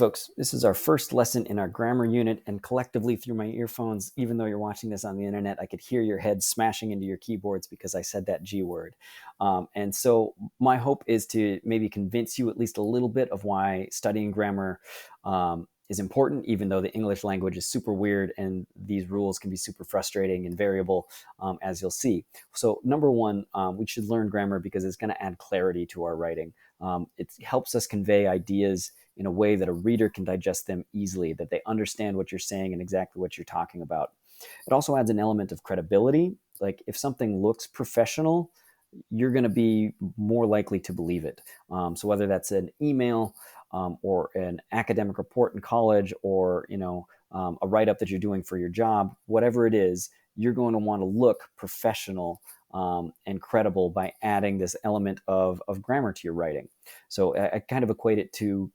Folks, this is our first lesson in our grammar unit, and collectively through my earphones, even though you're watching this on the internet, I could hear your head smashing into your keyboards because I said that G word. And so my hope is to maybe convince you at least a little bit of why studying grammar is important, even though the English language is super weird and these rules can be super frustrating and variable, as you'll see. So number one, we should learn grammar because it's going to add clarity to our writing. It helps us convey ideas in a way that a reader can digest them easily, that they understand what you're saying and exactly what you're talking about. It also adds an element of credibility. Like if something looks professional, you're going to be more likely to believe it. So whether that's an email or an academic report in college, or a write-up that you're doing for your job, whatever it is, you're going to want to look professional and credible by adding this element of grammar to your writing. So I kind of equate it to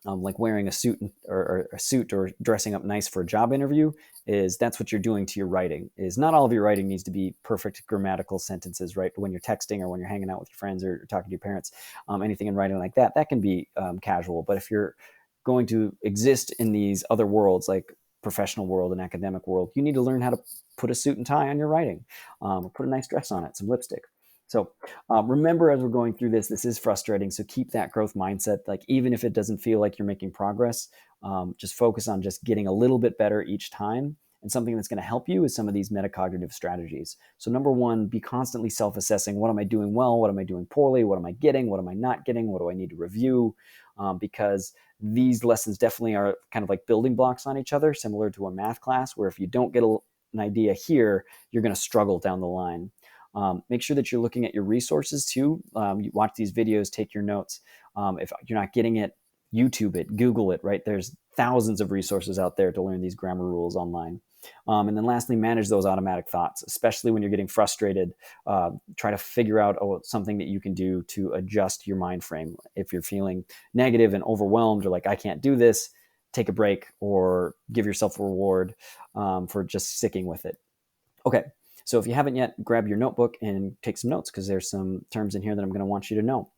like wearing a suit or dressing up nice for a job interview. That's what you're doing to your writing. Is not all of your writing needs to be perfect grammatical sentences, right? When you're texting or when you're hanging out with your friends or talking to your parents, anything in writing like that can be casual. But if you're going to exist in these other worlds, like professional world and academic world, you need to learn how to put a suit and tie on your writing, put a nice dress on it, some lipstick. So remember, as we're going through this is frustrating. So keep that growth mindset. Like even if it doesn't feel like you're making progress, just focus on just getting a little bit better each time. And something that's going to help you is some of these metacognitive strategies. So number one, be constantly self-assessing. What am I doing well? What am I doing poorly? What am I getting? What am I not getting? What do I need to review? Because these lessons definitely are kind of like building blocks on each other, similar to a math class, where if you don't get an idea here, you're going to struggle down the line. Make sure that you're looking at your resources too. You watch these videos, take your notes. If you're not getting it, YouTube it, Google it, right? There's thousands of resources out there to learn these grammar rules online. And then lastly, manage those automatic thoughts, especially when you're getting frustrated. Try to figure out something that you can do to adjust your mind frame. If you're feeling negative and overwhelmed or like, I can't do this, take a break or give yourself a reward for just sticking with it. Okay. So if you haven't yet, grab your notebook and take some notes, because there's some terms in here that I'm going to want you to know.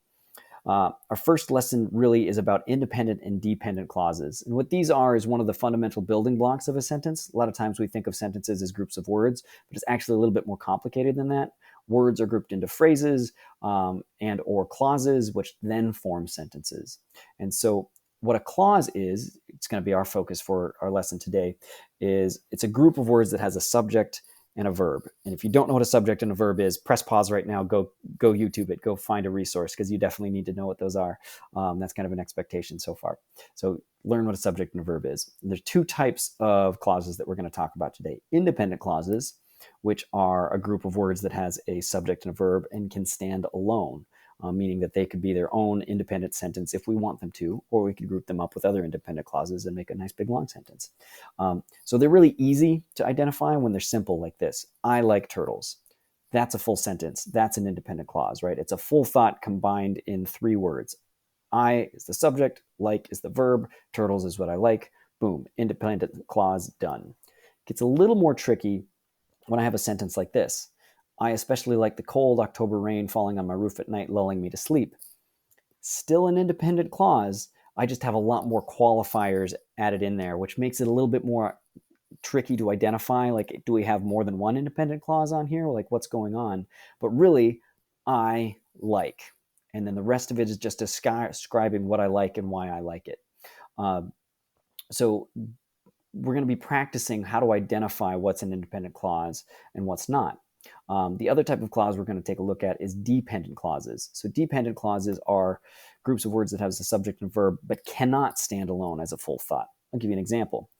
Our first lesson really is about independent and dependent clauses. And what these are is one of the fundamental building blocks of a sentence. A lot of times we think of sentences as groups of words, but it's actually a little bit more complicated than that. Words are grouped into phrases and or clauses, which then form sentences. And so what a clause is, it's going to be our focus for our lesson today, is it's a group of words that has a subject and a verb. And if you don't know what a subject and a verb is, press pause right now, go YouTube it, go find a resource, because you definitely need to know what those are. That's kind of an expectation so far. So learn what a subject and a verb is. And there's two types of clauses that we're going to talk about today. Independent clauses, which are a group of words that has a subject and a verb and can stand alone. Meaning that they could be their own independent sentence if we want them to, or we could group them up with other independent clauses and make a nice big long sentence. So they're really easy to identify when they're simple like this. I like turtles. That's a full sentence. That's an independent clause, right? It's a full thought combined in three words. I is the subject, like is the verb, turtles is what I like. Boom, independent clause, done. It gets a little more tricky when I have a sentence like this. I especially like the cold October rain falling on my roof at night, lulling me to sleep. Still an independent clause. I just have a lot more qualifiers added in there, which makes it a little bit more tricky to identify. Like, do we have more than one independent clause on here? Like, what's going on? But really, I like. And then the rest of it is just describing what I like and why I like it. So we're going to be practicing how to identify what's an independent clause and what's not. The other type of clause we're going to take a look at is dependent clauses. So dependent clauses are groups of words that have a subject and verb but cannot stand alone as a full thought. I'll give you an example.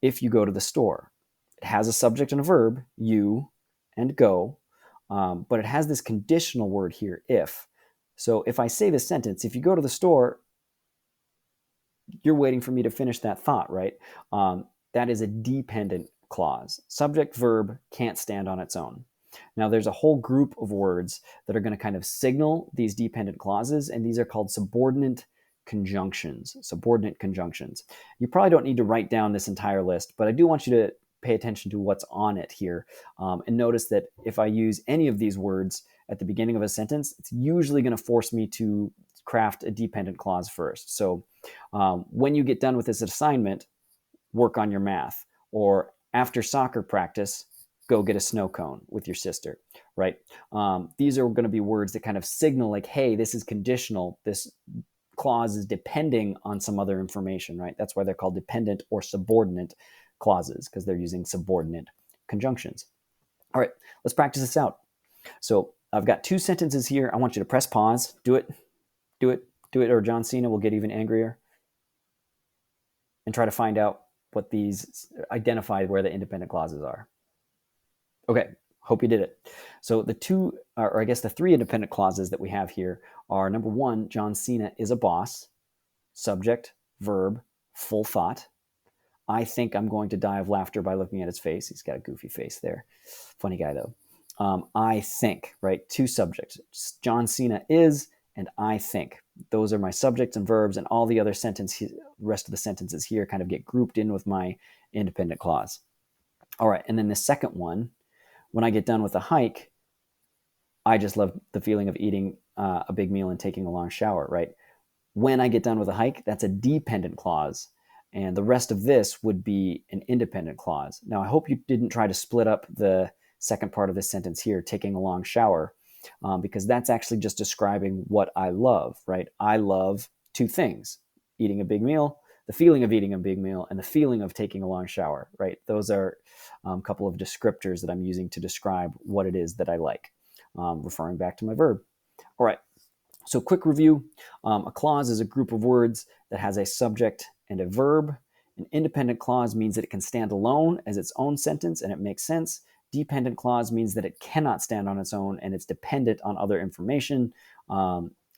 If you go to the store, it has a subject and a verb, you and go, but it has this conditional word here, if. So if I say this sentence, if you go to the store, you're waiting for me to finish that thought, right? That is a dependent clause. Subject, verb can't stand on its own. Now, there's a whole group of words that are going to kind of signal these dependent clauses, and these are called subordinate conjunctions. Subordinate conjunctions. You probably don't need to write down this entire list, but I do want you to pay attention to what's on it here, and notice that if I use any of these words at the beginning of a sentence, it's usually going to force me to craft a dependent clause first. So when you get done with this assignment, work on your math. Or after soccer practice, go get a snow cone with your sister, right? These are going to be words that kind of signal like, hey, this is conditional. This clause is depending on some other information, right? That's why they're called dependent or subordinate clauses, because they're using subordinate conjunctions. All right, let's practice this out. So I've got 2 sentences here. I want you to press pause. Do it, or John Cena will get even angrier. And try to find out what these identify where the independent clauses are. Okay, hope you did it. So the 2, or I guess the 3 independent clauses that we have here are, number 1, John Cena is a boss. Subject, verb, full thought. I think I'm going to die of laughter by looking at his face. He's got a goofy face there. Funny guy, though. I think, right? 2 subjects. John Cena is, and I think. Those are my subjects and verbs, and all the other rest of the sentences here kind of get grouped in with my independent clause. All right, and then the second one, when I get done with the hike, I just love the feeling of eating a big meal and taking a long shower, right? When I get done with a hike, that's a dependent clause. And the rest of this would be an independent clause. Now, I hope you didn't try to split up the second part of this sentence here, taking a long shower, because that's actually just describing what I love, right? I love 2 things, eating a big meal, the feeling of eating a big meal, and the feeling of taking a long shower, right? Those are a couple of descriptors that I'm using to describe what it is that I like, referring back to my verb. All right, so quick review. A clause is a group of words that has a subject and a verb. An independent clause means that it can stand alone as its own sentence and it makes sense. Dependent clause means that it cannot stand on its own and it's dependent on other information.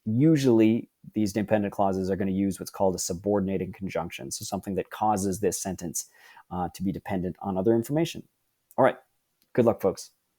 Usually, these dependent clauses are going to use what's called a subordinating conjunction, so something that causes this sentence to be dependent on other information. All right, good luck, folks.